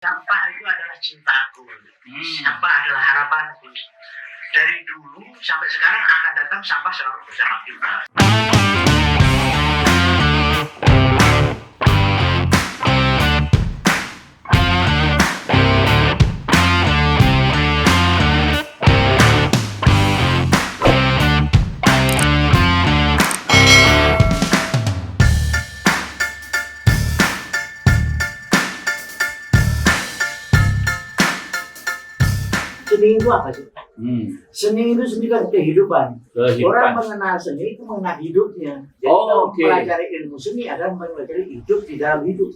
Sampah itu adalah cintaku. Sampah adalah harapanku. Dari dulu sampai sekarang akan datang sampah selalu bersama kita. Seni itu apa sih? Seni itu seni kan kehidupan. Orang mengenal seni itu mengenal hidupnya. Jadi mempelajari ilmu seni adalah mempelajari hidup di dalam hidup.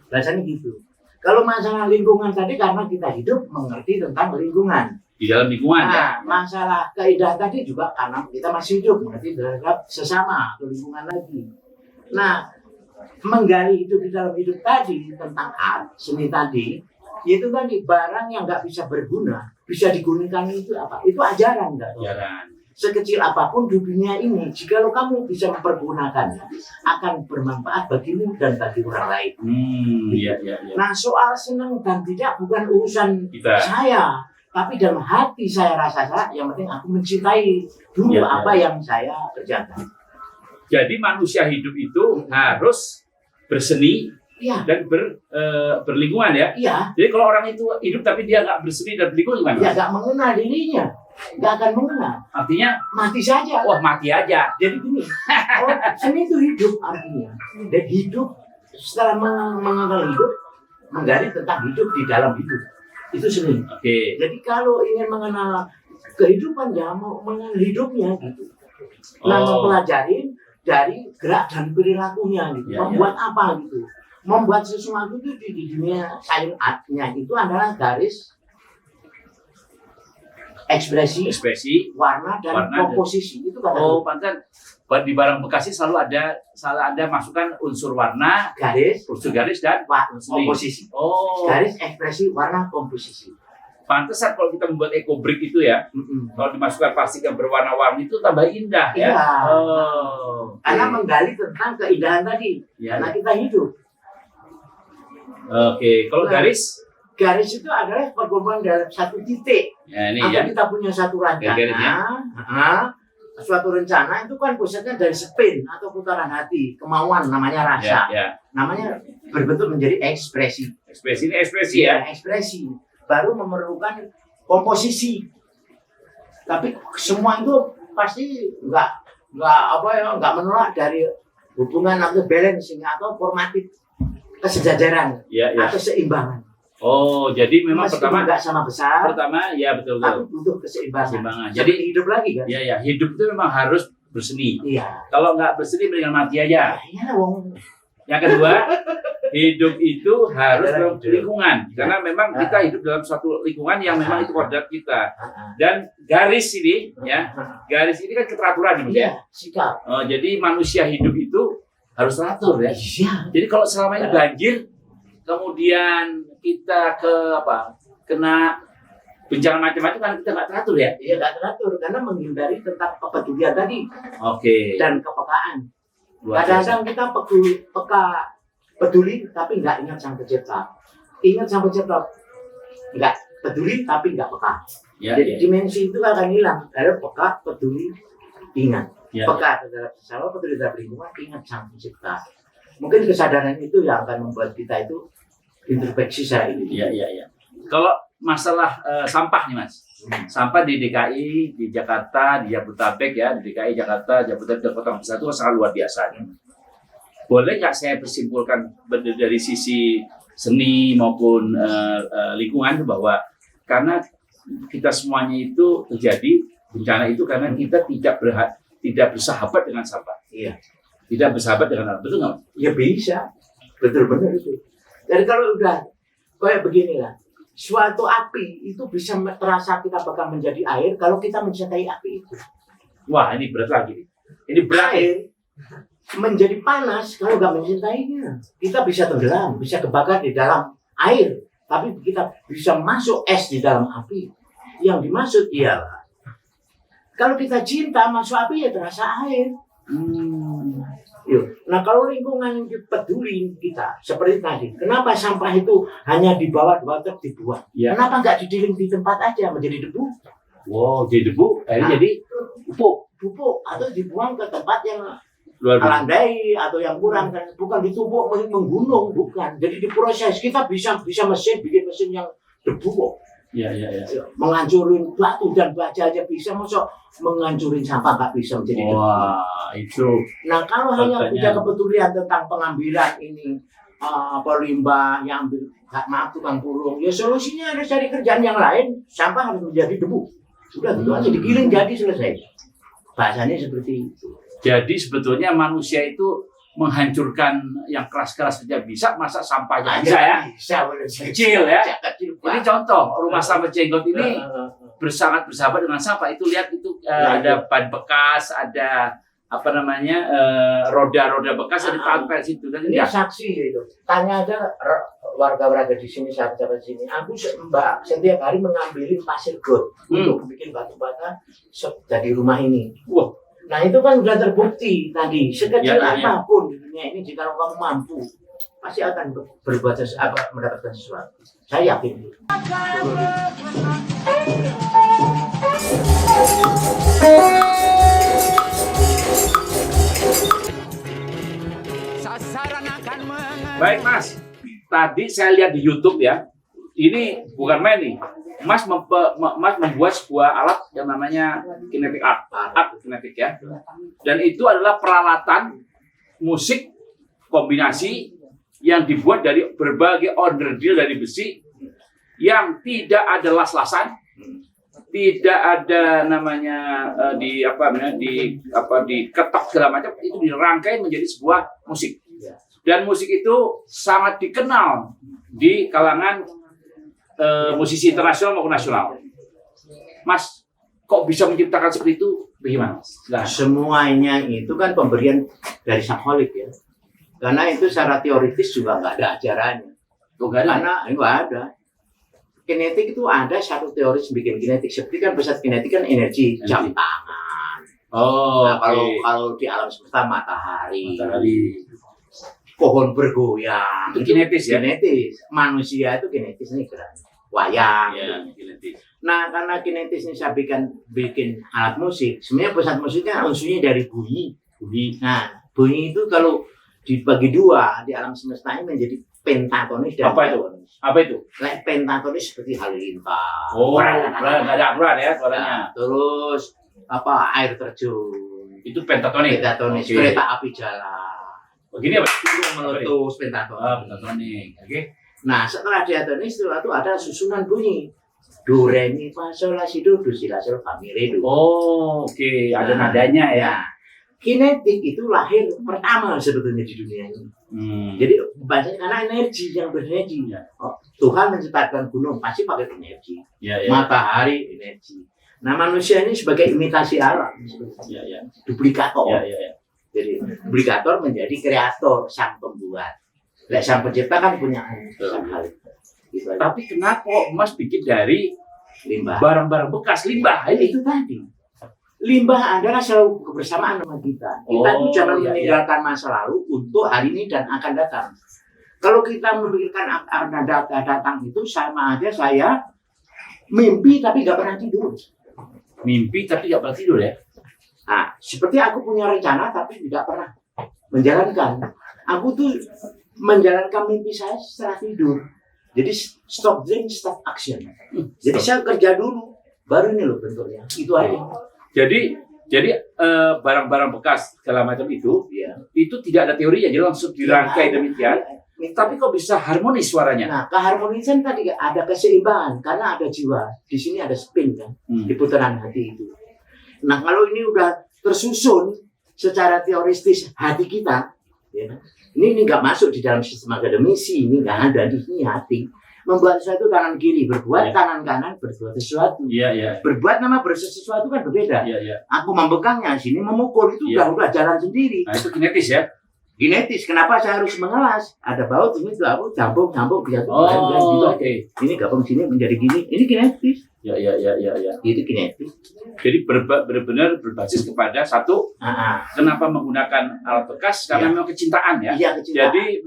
Rasanya gitu. Kalau masalah lingkungan tadi karena kita hidup mengerti tentang lingkungan. Di dalam lingkungan ya. Masalah keindahan tadi juga karena kita masih hidup mengerti terhadap sesama atau lingkungan lagi. Nah, menggali hidup di dalam hidup tadi tentang art, seni tadi, itu tadi barang yang nggak bisa berguna, bisa digunakan itu apa? Itu ajaran enggak? Ajaran. Sekecil apapun di dunia ini, jika kamu bisa mempergunakannya, akan bermanfaat bagimu dan bagi orang lain. Iya. Nah, soal senang dan tidak bukan urusan Kita. saya, tapi dalam hati saya rasa yang penting aku mencintai dulu apa yang saya kerjakan. Jadi manusia hidup itu harus berseni. Iya. Dan berlingkungan ya. Iya. Jadi kalau orang itu hidup tapi dia nggak berseni dan berlingkungan gimana? Ya nggak mengenal dirinya, nggak akan mengenal. Artinya Mati saja. wah mati aja. Jadi gini, seni itu hidup artinya. Dan hidup setelah mengenal hidup, menggali tentang hidup di dalam hidup. Itu seni. Oke. Jadi kalau ingin mengenal kehidupan ya mau mengenal hidupnya gitu. Nah, mempelajari dari gerak dan perilakunya gitu. Membuat apa gitu. Membuat sesuatu itu di dunia sains artnya itu adalah garis ekspresi warna dan komposisi itu kata. Pantas di barang bekasnya selalu ada masukan unsur warna, unsur garis dan komposisi. Garis ekspresi warna komposisi. Pantesan kalau kita membuat eco-brick itu ya, kalau dimasukkan plastik yang berwarna-warni itu tambah indah ya. Karena menggali tentang keindahan tadi. Karena kita hidup. Kalau garis itu adalah pergumulan dalam satu titik. Atau kita punya satu rencana, suatu rencana itu kan pusatnya dari spin atau putaran hati, kemauan namanya rasa, namanya berbentuk menjadi ekspresi. Ekspresi ya. Ekspresi. Baru memerlukan komposisi. Tapi semua itu pasti nggak menolak dari hubungan atau balancing atau formatif. Kesejajaran atau seimbangan. Jadi memang Meskipun pertama nggak sama besar. Pertama ya betul. Tapi butuh keseimbangan. Jadi hidup lagi kan? Iya, hidup itu memang harus berseni. Iya. Kalau nggak berseni mendingan mati aja. Iya, wong. Yang kedua, hidup itu harus dalam lingkungan. Karena memang kita hidup dalam suatu lingkungan yang memang itu kodrat kita. Dan garis ini garis ini kan keteraturan ini. Iya, sikap. Jadi manusia hidup itu harus teratur ya. Iya. Jadi kalau selama ini banjir, kemudian kita kena bencana macam-macam kan kita nggak teratur ya? Iya, nggak teratur karena menghindari tentang kepedulian tadi. Dan kepekaan. Kadang-kadang kita peduli tapi nggak ingat Sang Pencipta. Ingat Sang Pencipta, nggak peduli tapi nggak peka. Jadi dimensi itu akan hilang. Ada peka, peduli, ingat. Peka terhadap sesama, peduli terhadap lingkungan, ingat Sang Pencipta. Mungkin kesadaran itu yang akan membuat kita itu introspeksi saya ini. Iya. Kalau masalah sampah nih Mas, sampah di DKI, di Jakarta, di Jabodetabek ya, di DKI, Jakarta, Jabodetabek dan kota besar itu sangat luar biasa. Boleh nggak saya bersimpulkan dari sisi seni maupun lingkungan bahwa karena kita semuanya itu terjadi bencana itu karena kita tidak bersahabat dengan sampah. Iya. Tidak bersahabat dengan alam. Betul nggak? Ya bisa. Betul-betul itu. Jadi kalau udah kayak beginilah, suatu api itu bisa terasa kita bakal menjadi air kalau kita mencintai api itu. Wah, ini berat lagi. Ini berat. Air menjadi panas kalau nggak mencintainya. Kita bisa tenggelam, bisa kebakar di dalam air. Tapi kita bisa masuk es di dalam api. Yang dimaksud ialah kalau kita cinta masuk api ya terasa air. Nah kalau lingkungan yang peduli kita seperti tadi, kenapa sampah itu hanya dibawa truk dibuang? Ya. Kenapa nggak didiling di tempat aja menjadi debu? Wow, jadi debu, akhirnya jadi pupuk atau dibuang ke tempat yang luar biasa. landai atau yang kurang, kan bukan ditumpuk menggunung, bukan. Jadi diproses. Kita bisa bikin mesin yang debu kok. Ya. Menghancurin batu dan baja aja bisa, masa menghancurin sampah nggak bisa menjadi debu. Wah, itu. Nah kalau hanya Contohnya. punya kepedulian tentang pengambilan ini limbah yang ambil tukang pulung, ya solusinya harus cari kerjaan yang lain. Sampah harus menjadi debu. Sudah gitu aja, digiling jadi selesai. Bahasanya seperti itu. Jadi sebetulnya manusia itu menghancurkan yang keras-keras saja bisa, masa sampahnya bisa ya? Bisa, benar. Kecil ya. Kecil, Ini Pak. contoh rumah sampah Jenggot ini sangat bersahabat dengan sampah. Itu lihat itu ada ban bekas, ada apa namanya roda-roda bekas yang ditempel situ dan Ini saksi itu. Tanya aja warga-warga di sini, sahabat-sahabat sini. Aku Mbak setiap hari mengambilin pasir got untuk bikin batu bata dari rumah ini. Wah. Nah itu kan sudah terbukti tadi. Sekecil Ya. apapun di dunia ini, jika kamu mampu, pasti akan berbuat mendapatkan sesuatu. Saya yakin. Baik Mas, tadi saya lihat di YouTube ya, ini bukan main nih. Mas membuat sebuah alat yang namanya kinetic art kinetic ya. Dan itu adalah peralatan musik kombinasi yang dibuat dari berbagai onderdil dari besi yang tidak ada las-lasan, tidak ada namanya diketok segala macam, itu dirangkai menjadi sebuah musik. Dan musik itu sangat dikenal di kalangan musisi internasional maupun nasional. Mas, kok bisa menciptakan seperti itu? Bagaimana? Silahkan. Semuanya itu kan pemberian dari Sakholik ya. Karena itu secara teoritis juga nggak ada ajarannya. Karena nggak ada. Kinetik itu ada satu teori bikin kinetik. Seperti kan pusat kinetik kan energi jam tangan. Nah, kalau di alam semesta matahari. Pohon bergoyang. Itu kinetis ya? Kinetis. Manusia itu kinetis nih gerak. Wayang. Ya, kinetis. Nah, karena kinetis ini saya bikin alat musik, sebenarnya pusat musiknya unsurnya dari bunyi. Nah, bunyi itu kalau dibagi dua di alam semesta ini menjadi pentatonis dan diatonis. Apa itu? Pentatonis seperti halilintar. Oh, nggak ada aturan ya suaranya. Nah, terus air terjun. Itu pentatonik. Pentatonis, Okay. kereta api jalan. Begini apa? Meletus pentatonis. Pentatonik. Oke. Nah, setelah diatonis itu ada susunan bunyi. Do, re, mi, fa, sol, la, si, do, si, la, sol, fa, mi, re, do. Oh, oke. Ada nadanya ya. Kinetik itu lahir pertama sebetulnya di dunia ini. Jadi bahasanya karena energi yang berenergi. Ya. Tuhan menciptakan gunung pasti pakai energi. Ya. Matahari energi. Nah manusia ini sebagai imitasi alam. Ya. Duplikator. Ya. Jadi duplikator menjadi kreator, sang pembuat. Nah, sang pencipta kan punya sang hal. Gitu aja. Tapi kenapa Mas bikin dari Limbah. barang-barang bekas limbah? Itu tadi. Limbah adalah selalu kebersamaan sama kita. Kita itu jangan meninggalkan masa lalu untuk hari ini dan akan datang. Kalau kita memikirkan akan datang itu sama aja saya mimpi tapi nggak pernah tidur. Mimpi tapi nggak pernah tidur ya? Nah, seperti aku punya rencana tapi tidak pernah menjalankan. Aku tuh menjalankan mimpi saya setelah tidur. Jadi stop dream, stop action. Jadi saya kerja dulu, baru ini loh bentuknya. Itu aja. Jadi barang-barang bekas segala macam itu, Ya. itu tidak ada teorinya, jadi langsung dirangkai demikian. Tapi kok bisa harmonis suaranya? Nah, keharmonisan tadi ada keseimbangan karena ada jiwa. Di sini ada spin kan, di putaran hati itu. Nah, kalau ini udah tersusun secara teoristis hati kita, ya, ini nggak masuk di dalam sistem akademisi, ini nggak ada di sini hati. Membuat sesuatu tangan kiri, berbuat tangan kanan, berbuat sesuatu. Iya. Berbuat nama sesuatu kan berbeda. Iya. Aku membekangnya, sini memukul itu udah jalan sendiri. Nah, itu kinetis ya? Genetis. Kenapa saya harus mengelas? Ada baut ini aku campur gitu. Ini gabung sini menjadi gini. Ini genetis. Ya. Itu genetis. Jadi benar-benar berbasis kepada satu. Kenapa menggunakan alat bekas? Karena memang kecintaan ya. Iya, kecintaan. Jadi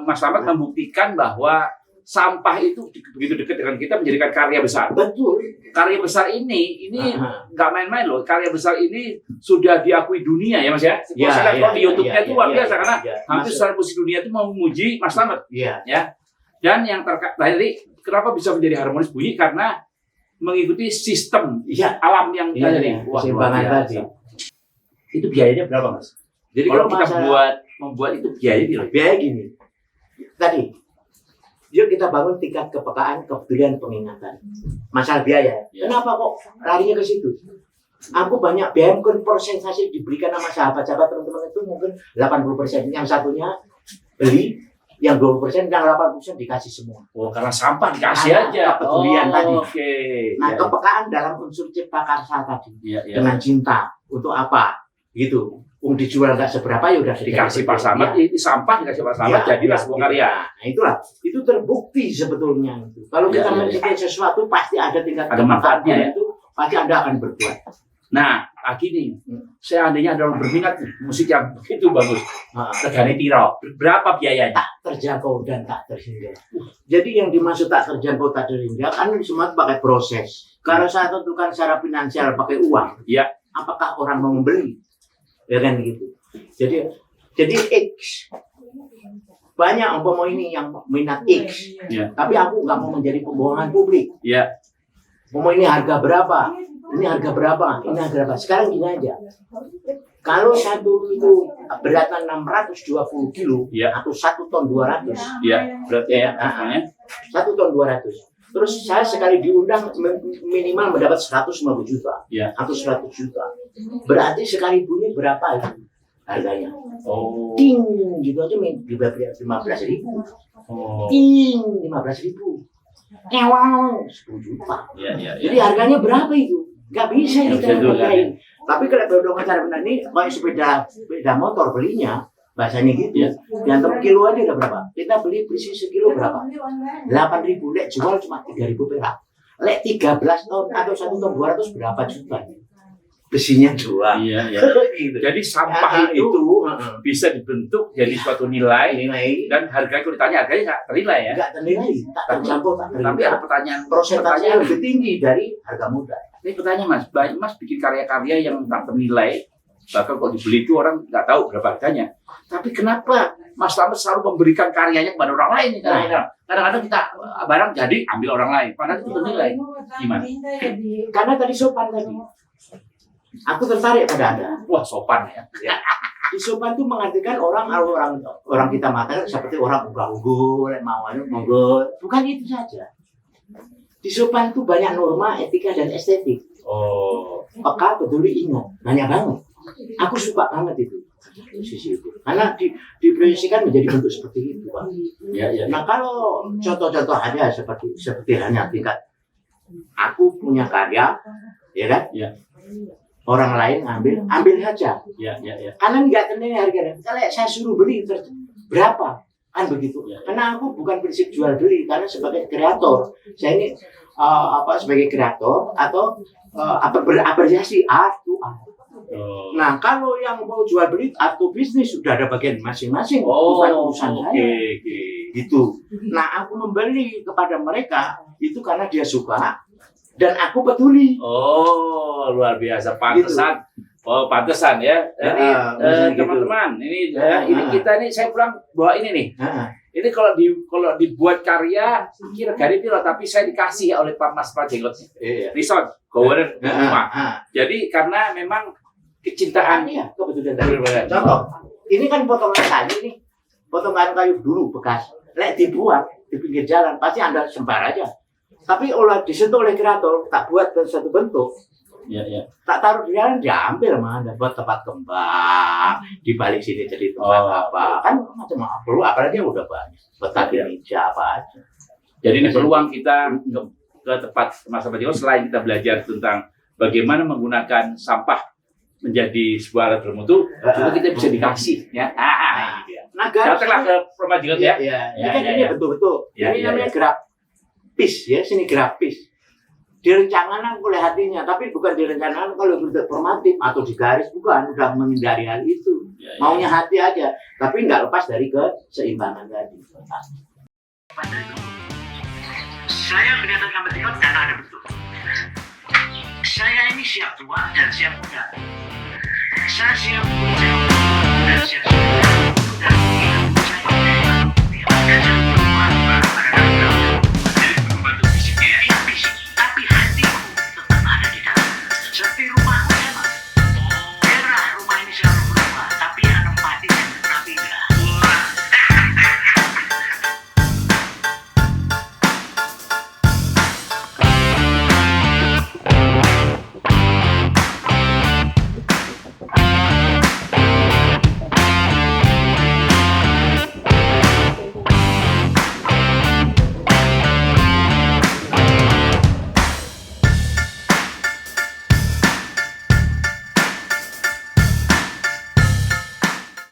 Mas Slamet membuktikan bahwa sampah itu begitu dekat dengan kita menjadikan karya besar. Betul. Karya besar ini nggak main-main loh. Karya besar ini sudah diakui dunia ya Mas ya. Saya lihat di YouTube-nya itu luar biasa karena hampir seluruh musik dunia itu mau memuji Mas Slamet. Iya. Ya. Dan yang tadi kenapa bisa menjadi harmonis bunyi karena mengikuti sistem alam yang tadi. Keseimbangan tadi. Itu biayanya berapa Mas? Jadi kalau kita membuat itu biaya gini. Tadi yuk kita bangun tingkat kepekaan, kepedulian, pengingatan. Masalah biaya. Kenapa kok larinya ke situ? Aku banyak biaya, mungkin persentase diberikan sama sahabat-sahabat teman-teman itu mungkin 80%. Yang satunya beli, yang 20%, yang 80% dikasih semua. Oh, karena sampah dikasih aja. Kepedulian tadi. Oke. Nah, kepekaan dalam unsur cipta karsa tadi. Dengan cinta. Untuk apa? Gitu. Dijual nggak seberapa ya udah dikasih Pak Slamet, ini sampah dikasih Pak Slamet jadilah sebuah karya. Nah, itulah, itu terbukti sebetulnya itu. Kalau kita mencintai sesuatu pasti ada tingkat manfaatnya itu, pasti Anda akan berbuat. Nah, gini, seandainya ada orang berminat musik yang begitu bagus, regane piro? Berapa biayanya? Tak terjangkau dan tak terhingga. Jadi yang dimaksud tak terjangkau tak terhingga kan semua pakai proses. Kalau saya tentukan secara finansial pakai uang, apakah orang mau membeli? Ya kan gitu. Jadi X banyak umpama ini yang minat X, tapi aku nggak mau menjadi pembohongan publik. Umpama ini harga berapa? Ini harga berapa? Ini harga berapa? Sekarang gini aja. Kalau satu itu beratnya 620 kilo atau 1 ton 200, berarti ya, 1 ton 200. Terus saya sekali diundang minimal mendapat 150 juta atau 100 juta. Berarti sekali bunyi berapa itu harganya? Ting gitu aja 15.000. Ting 15.000. Ewang 10 juta. Jadi harganya berapa itu? Gak bisa kita hargain. Tapi kalau berdoa cara benar ini, kalau sepeda motor belinya bahasanya gitu, yang per kilo aja udah berapa? Kita beli sekilo berapa? 8.000, lek jual cuma 3.000 perak. Lek 13 ton atau 1 ton 200 berapa juta? Besinya jual. Gitu. Jadi sampah itu bisa dibentuk jadi suatu nilai dan harganya kalau ditanya harganya nggak ternilai ya? Nggak ternilai, tak tercampur, tak ternilai. Tapi ada pertanyaan, persentasenya lebih tinggi dari harga mudah. Ini pertanyaan Mas bikin karya-karya yang tak ternilai. Bahkan kalau dibeli itu orang nggak tahu berapa harganya. Tapi kenapa Mas Slamet selalu memberikan karyanya kepada orang lain? Kadang-kadang kita barang jadi ambil orang lain, padahal itu bernilai. Gimana? Karena tadi sopan tadi. Aku tertarik pada Anda. Wah, sopan ya. Di sopan itu mengartikan orang kita mata seperti orang unggul, monggo. Bukan itu saja. Di sopan itu banyak norma, etika dan estetik. Peka, peduli, ingat. Banyak banget. Aku suka banget itu sisi itu karena diproyeksikan menjadi bentuk seperti itu, Pak. Nah kalau contoh-contoh aja seperti hanya tingkat aku punya karya, ya kan? Orang lain ambil saja. Karena nggak ternilai harganya. Kalau saya suruh beli berapa kan begitu? Karena aku bukan prinsip jual beli karena sebagai kreator saya ini sebagai kreator atau berapresiasi art to art. Nah, kalau yang mau jual beli atau bisnis sudah ada bagian masing-masing, bukan urusan saya. Gitu. Nah, aku membeli kepada mereka itu karena dia suka dan aku peduli. Luar biasa, pantesan. Gitu. Pantesan ya. Jadi teman-teman, ini kita nih saya pulang bawa ini nih. Ini kalau dibuat karya kira-kira piro tapi saya dikasih oleh Pak Mas Prajengot. Resort, Gower rumah. Jadi karena memang kecintaan kebetulan tadi. Contoh, ini kan potongan kayu nih. Potongan kayu dulu bekas. Lek dibuat di pinggir jalan pasti Anda sembar aja. Tapi disentuh oleh kreator, tak buat satu bentuk. Tak taruh di jalan, diambil mah Anda buat tempat kembang. Di balik sini jadi tempat apa? Kan macam perlu apalagi udah banyak. Betah meja apa aja. Jadi ini peluang kita ke tempat Mas Prajengot selain kita belajar tentang bagaimana menggunakan sampah menjadi sebuah alat bermutu, juga kita bisa dikasih ya. Datanglah ke permajikan ya. Ini betul-betul. Ini namanya grafis ya, seni grafis. Direncanakan oleh hatinya, tapi bukan direncanakan kalau bentuk formatif atau digaris, bukan, udah menghindari hal itu. Maunya hati aja, tapi nggak lepas dari keseimbangan tadi. Saya kelihatan sampai tingkat karena ada bentuk. Saya ini siap tua dan siap muda. Saya siap muda dan siap muda.